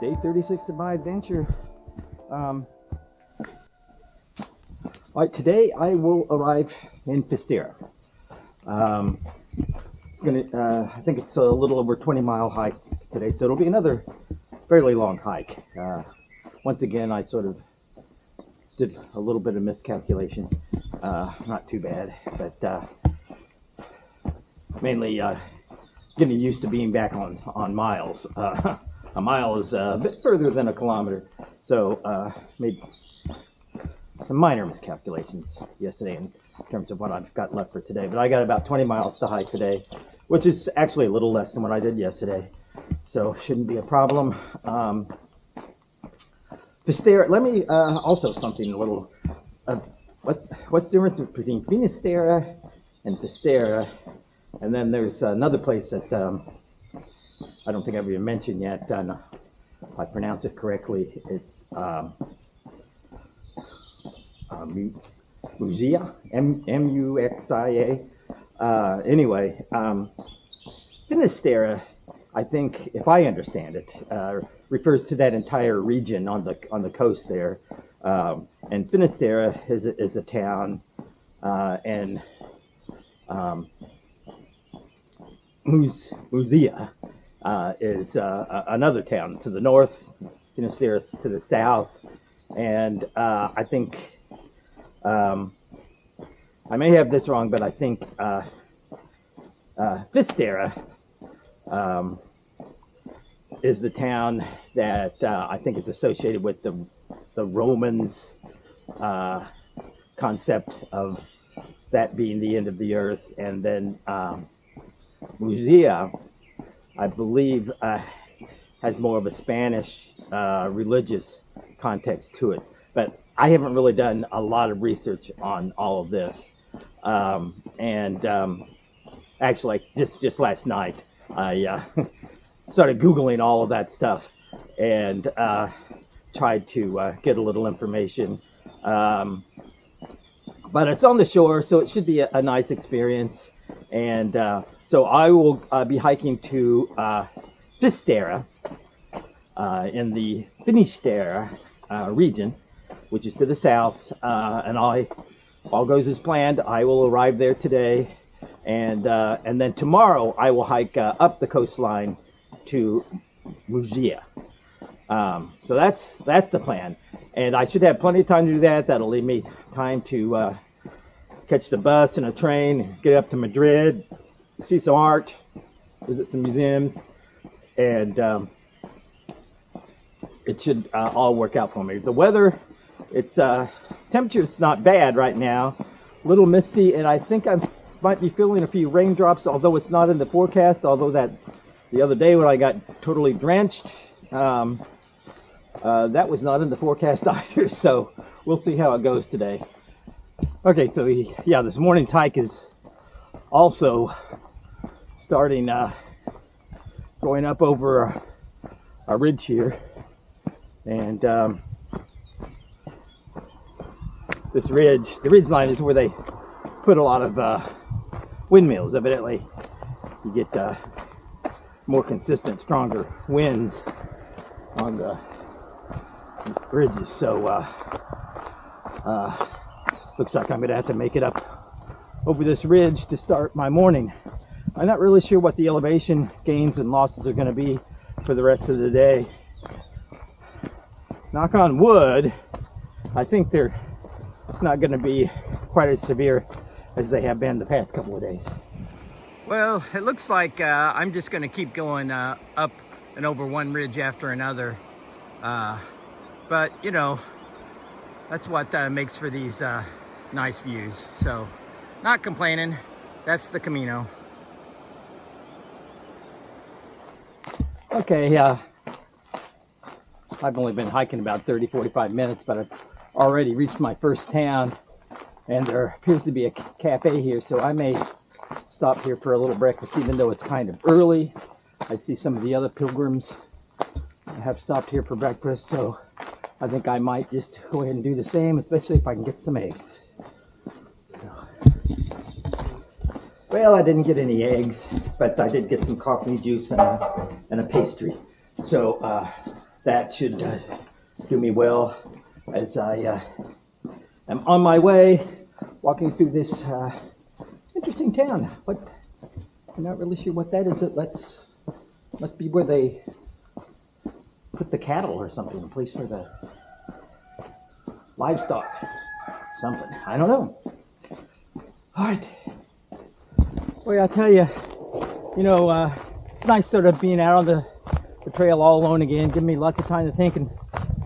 Day 36 of my adventure. All right, today I will arrive in Fisterre. It's gonna, I think it's a little over 20-mile hike today, so it'll be another fairly long hike. Once again, I sort of did a little bit of miscalculation. Not too bad, but mainly getting used to being back on miles. A mile is a bit further than a kilometer, so made some minor miscalculations yesterday in terms of what I've got left for today. But I got about 20 miles to hike today, which is actually a little less than what I did yesterday, so shouldn't be a problem. Fisterre, let me also something a little. What's the difference between Fisterre and Fisterre? And then there's another place that I don't think I've even mentioned yet. If I pronounce it correctly, it's Muxia, M-U-X-I-A. Anyway, Fisterre, I think, if I understand it, refers to that entire region on the coast there. And Fisterre is a town, and Muxia is another town to the north, Fisterre is to the south, and I think I may have this wrong, but I think Fisterre is the town that I think is associated with the Romans' concept of that being the end of the earth, and then Muxia, I believe, has more of a Spanish religious context to it. But I haven't really done a lot of research on all of this. Actually, just last night, I started Googling all of that stuff and tried to get a little information. But it's on the shore, so it should be a nice experience. And so I will be hiking to Fisterre in the Fisterre region, which is to the south. And all goes as planned, I will arrive there today. And then tomorrow I will hike up the coastline to Muxia. So that's the plan. And I should have plenty of time to do that. That'll leave me time to catch the bus and a train, get up to Madrid, see some art, visit some museums, and it should all work out for me. The weather, it's temperature's not bad right now, a little misty, and I think I might be feeling a few raindrops, although it's not in the forecast, although that the other day when I got totally drenched, that was not in the forecast either, so we'll see how it goes today. Okay, so yeah, this morning's hike is also starting going up over a ridge here, and this ridge, the ridge line, is where they put a lot of windmills. Evidently, you get more consistent, stronger winds on the bridges, so looks like I'm going to have to make it up over this ridge to start my morning. I'm not really sure what the elevation gains and losses are going to be for the rest of the day. Knock on wood, I think they're not going to be quite as severe as they have been the past couple of days. Well, it looks like I'm just going to keep going up and over one ridge after another. But, you know, that's what makes for these nice views. So, not complaining. That's the Camino. Okay, I've only been hiking about 30-45 minutes, but I've already reached my first town, and there appears to be a cafe here, so I may stop here for a little breakfast, even though it's kind of early. I see some of the other pilgrims have stopped here for breakfast, so I think I might just go ahead and do the same, especially if I can get some eggs. Well, I didn't get any eggs, but I did get some coffee juice and a pastry. So that should do me well as I am on my way walking through this interesting town. But I'm not really sure what that is. Must be where they put the cattle or something, a place for the livestock, something. I don't know. All right. Boy, I'll tell you, it's nice sort of being out on the trail all alone again, giving me lots of time to think. And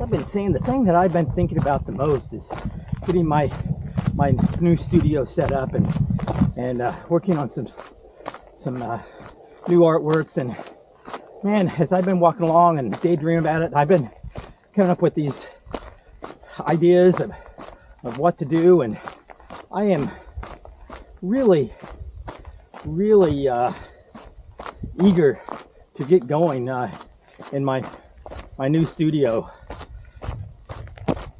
I've been saying the thing that I've been thinking about the most is getting my new studio set up and working on some new artworks. And man, as I've been walking along and daydreaming about it, I've been coming up with these ideas of what to do, and I am really eager to get going in my new studio.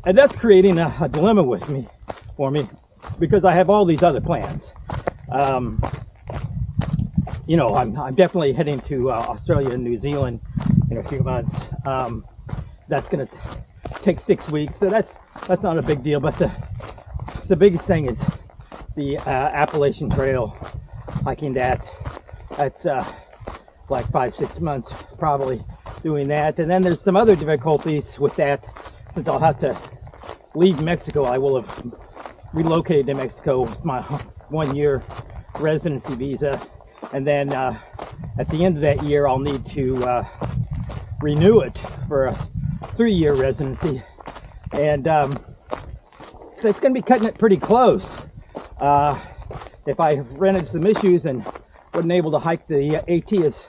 And that's creating a dilemma for me because I have all these other plans. I'm definitely heading to Australia and New Zealand in a few months. That's going to take 6 weeks, so that's not a big deal. But the biggest thing is the Appalachian Trail, hiking that. That's like 5-6 months probably doing that. And then there's some other difficulties with that, since I'll have to leave Mexico. I will have relocated to Mexico with my 1-year residency visa, and then at the end of that year I'll need to renew it for a 3-year residency, and so it's going to be cutting it pretty close. If I ran into some issues and wasn't able to hike the AT as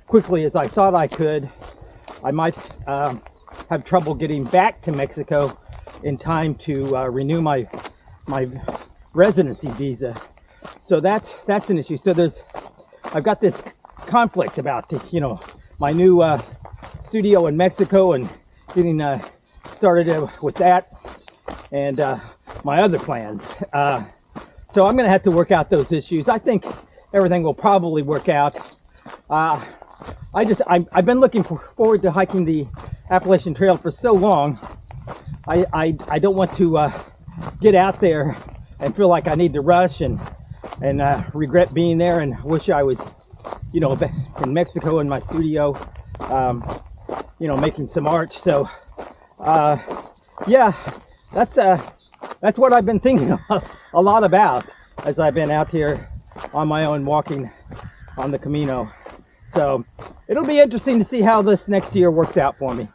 quickly as I thought I could, I might have trouble getting back to Mexico in time to renew my residency visa. So that's an issue. So I've got this conflict about my new studio in Mexico and getting started with that, and my other plans. So I'm going to have to work out those issues. I think everything will probably work out. I've been looking forward to hiking the Appalachian Trail for so long. I don't want to get out there and feel like I need to rush and regret being there and wish I was, back in Mexico in my studio, making some art. So, yeah, that's what I've been thinking a lot about as I've been out here on my own walking on the Camino. So it'll be interesting to see how this next year works out for me.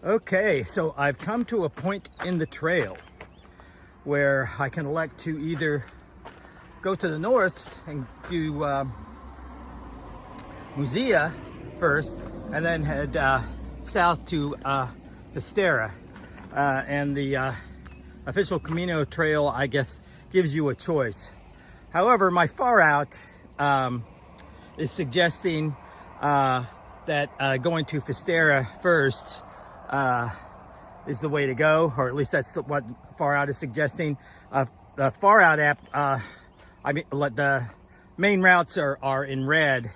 Okay, so I've come to a point in the trail where I can elect to either go to the north and do Musea first, and then head south to Fisterre. And the official Camino trail, I guess, gives you a choice. However, my far out is suggesting that going to Fisterre first is the way to go, or at least that's what far out is suggesting. The far out app, the main routes are in red,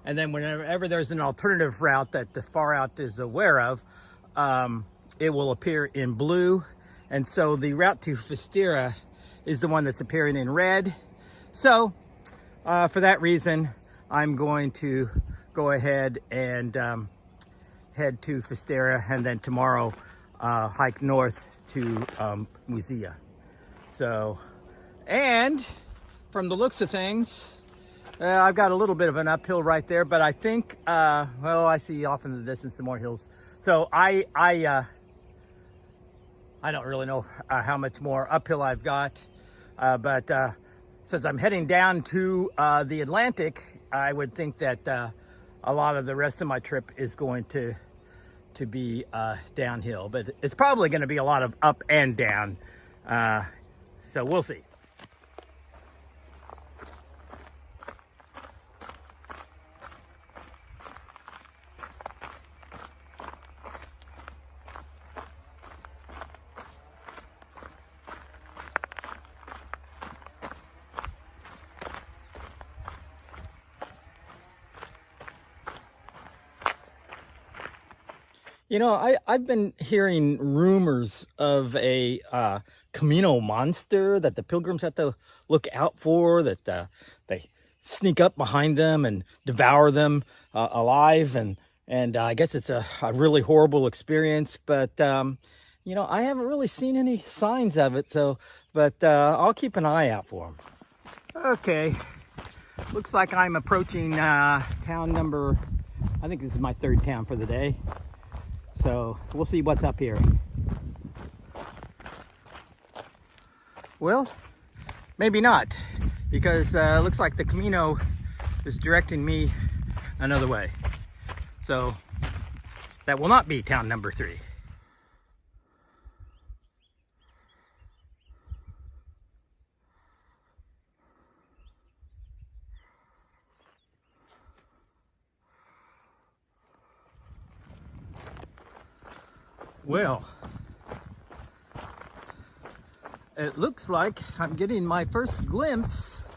and then whenever there's an alternative route that the far out is aware of, it will appear in blue. And so the route to Fisterre is the one that's appearing in red. So for that reason, I'm going to go ahead and head to Fisterre, and then tomorrow hike north to Musea. So, and from the looks of things, I've got a little bit of an uphill right there, but I think, well, I see off in the distance some more hills. So I don't really know how much more uphill I've got, but since I'm heading down to the Atlantic, I would think that a lot of the rest of my trip is going to be downhill, but it's probably going to be a lot of up and down. So we'll see. You know, I've been hearing rumors of a Camino monster that the pilgrims have to look out for, that they sneak up behind them and devour them alive. And I guess it's a really horrible experience. But, you know, I haven't really seen any signs of it. But I'll keep an eye out for them. Okay, looks like I'm approaching town number, I think this is my third town for the day. So we'll see what's up here. Well, maybe not, because it looks like the Camino is directing me another way. So that will not be town number 3. Well, it looks like I'm getting my first glimpse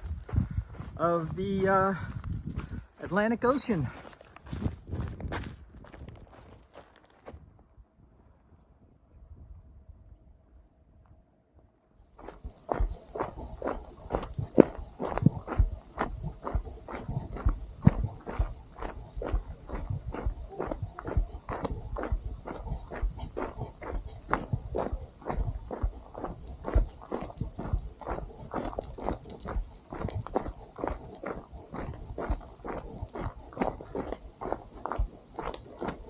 of the Atlantic Ocean.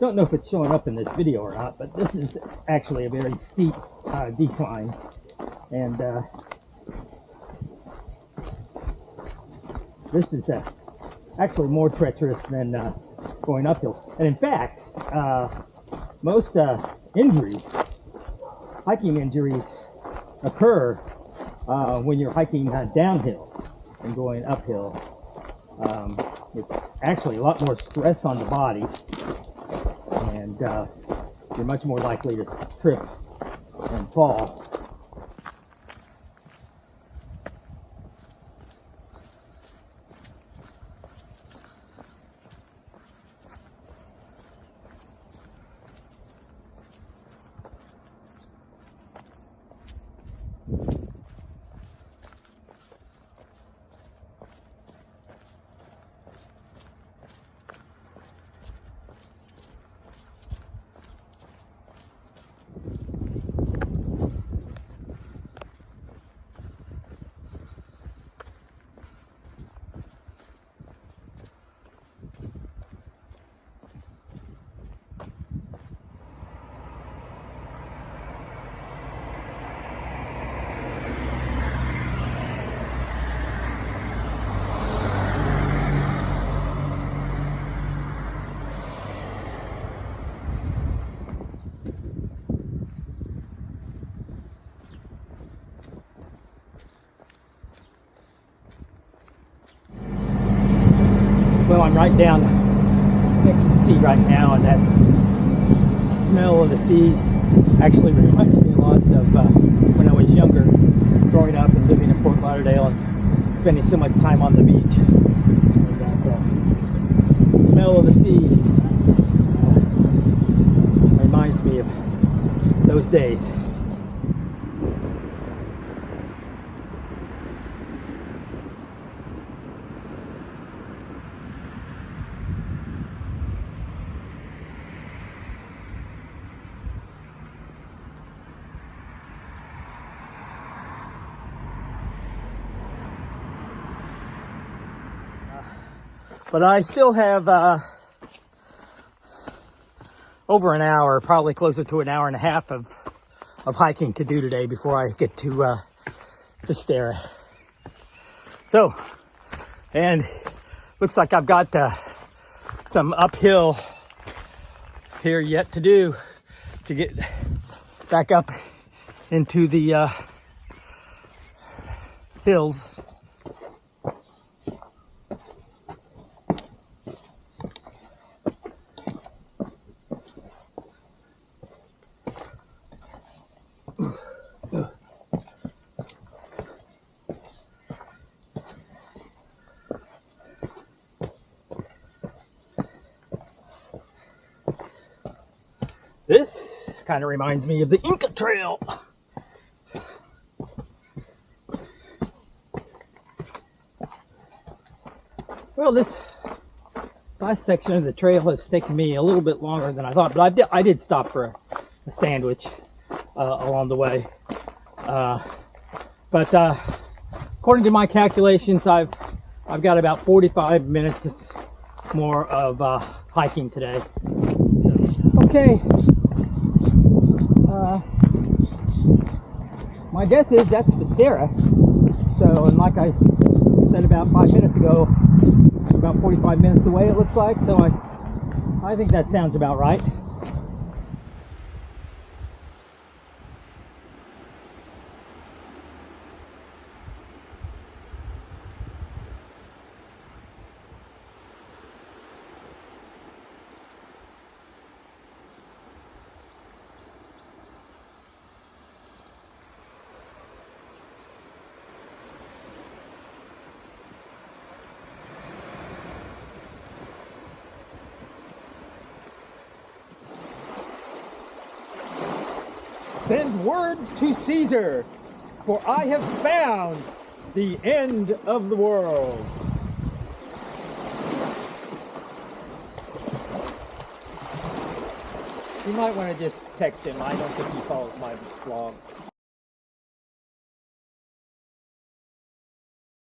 Don't know if it's showing up in this video or not, but this is actually a very steep decline, and this is actually more treacherous than going uphill. And in fact, most injuries, hiking injuries, occur when you're hiking downhill and going uphill. It's actually a lot more stress on the body, and you're much more likely to trip and fall. Well, I'm right down next to the sea right now, and that smell of the sea actually reminds me a lot of when I was younger, growing up and living in Fort Lauderdale and spending so much time on the beach. And that smell of the sea reminds me of those days. But I still have over an hour, probably closer to an hour and a half of hiking to do today before I get to Fisterre. So, and looks like I've got some uphill here yet to do to get back up into the hills. kind of reminds me of the Inca Trail. Well, this last section of the trail has taken me a little bit longer than I thought, but I did stop for a sandwich along the way. But according to my calculations, I've got about 45 minutes more of hiking today. Okay. My guess is that's Fisterre. So, and like I said about 5 minutes ago, about 45 minutes away it looks like. So I think that sounds about right. Send word to Caesar, for I have found the end of the world. You might want to just text him. I don't think he follows my vlog.